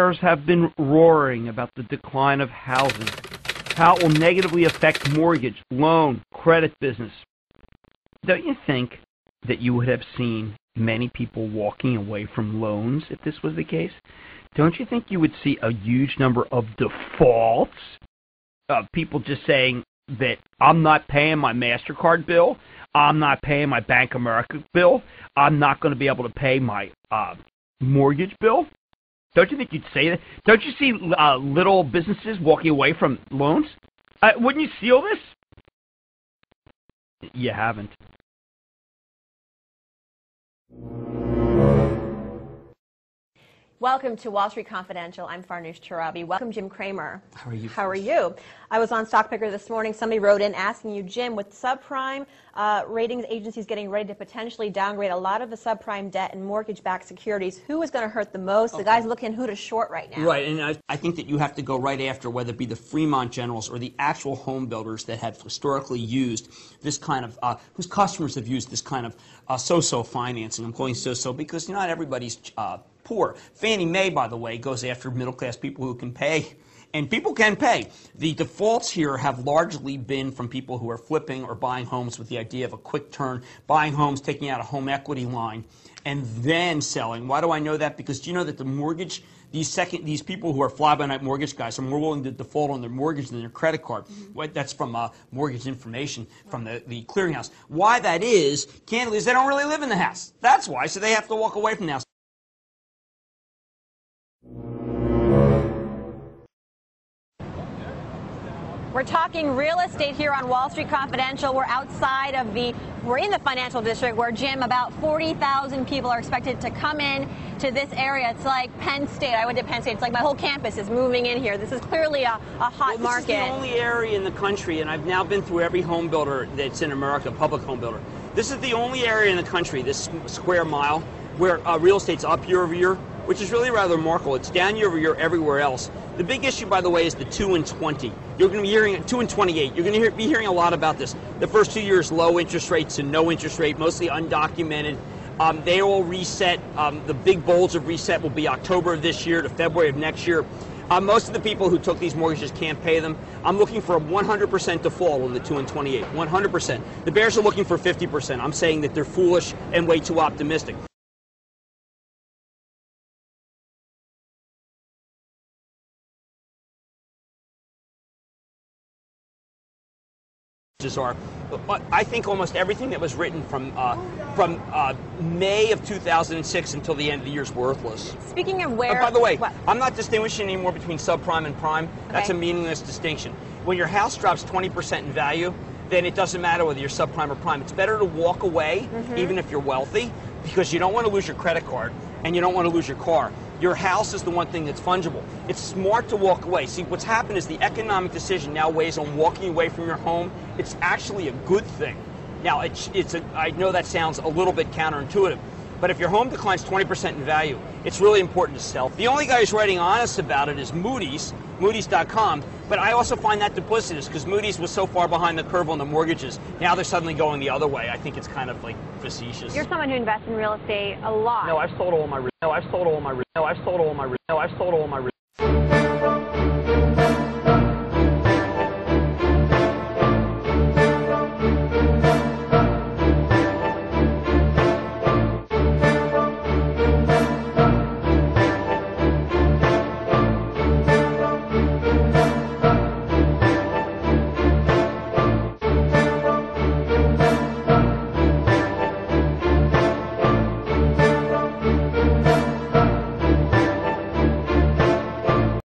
bears have been roaring about the decline of houses, how it will negatively affect mortgage, loan, credit business. Don't you think that you would have seen many people walking away from loans if this was the case? Don't you think you would see a huge number of defaults? People just saying that I'm not paying my MasterCard bill, I'm not paying my Bank of America bill, I'm not going to be able to pay my mortgage bill? Don't you think you'd say that? Don't you see little businesses walking away from loans? Wouldn't you see all this? You haven't. Welcome to Wall Street Confidential. I'm Farnoosh Torabi. Welcome, Jim Cramer. How are you? How are you? I was on StockPicker this morning. Somebody wrote in asking you, Jim, with subprime ratings agencies getting ready to potentially downgrade a lot of the subprime debt and mortgage-backed securities, who is going to hurt the most? Okay. The guy's looking who to short right now. Right, and I think that you have to go right after whether it be the Fremont Generals or the actual home builders that have historically used this kind of, whose customers have used this kind of so-so financing. I'm calling so-so because not everybody's poor. Fannie Mae, by the way, goes after middle-class people who can pay, and people can pay. The defaults here have largely been from people who are flipping or buying homes with the idea of a quick turn, buying homes, taking out a home equity line, and then selling. Why do I know that? Because do you know that the mortgage, these people who are fly-by-night mortgage guys are more willing to default on their mortgage than their credit card. Mm-hmm. That's from mortgage information from the clearinghouse. Why that is, candidly, is they don't really live in the house. That's why, so they have to walk away from the house. We're talking real estate here on Wall Street Confidential. We're outside of we're in the financial district where, Jim, about 40,000 people are expected to come in to this area. It's like Penn State. I went to Penn State. It's like my whole campus is moving in here. This is clearly a hot market. This is the only area in the country, and I've now been through every home builder that's in America, public home builder. This is the only area in the country, this square mile, where real estate's up year over year, which is really rather remarkable. It's down year over year everywhere else. The big issue, by the way, is the 2 and 20. You're going to be hearing 2 and 28. You're going to be hearing a lot about this. The first 2 years, low interest rates and no interest rate, mostly undocumented. They will reset. The big bulge of reset will be October of this year to February of next year. Most of the people who took these mortgages can't pay them. I'm looking for a 100% default on the 2 and 28. 100%. The bears are looking for 50%. I'm saying that they're foolish and way too optimistic. Are, I think almost everything that was written from May of 2006 until the end of the year is worthless. Speaking of where... by the way, I'm not distinguishing anymore between subprime and prime. Okay. That's a meaningless distinction. When your house drops 20% in value, then it doesn't matter whether you're subprime or prime. It's better to walk away, even if you're wealthy, because you don't want to lose your credit card and you don't want to lose your car. Your house is the one thing that's fungible. It's smart to walk away. See, what's happened is the economic decision now weighs on walking away from your home. It's actually a good thing. Now, I know that sounds a little bit counterintuitive, but if your home declines 20% in value, it's really important to sell. The only guy who's writing honest about it is Moody's, Moody's.com, but I also find that duplicitous because Moody's was so far behind the curve on the mortgages. Now they're suddenly going the other way. I think it's kind of like facetious. You're someone who invests in real estate a lot. No, I've sold all my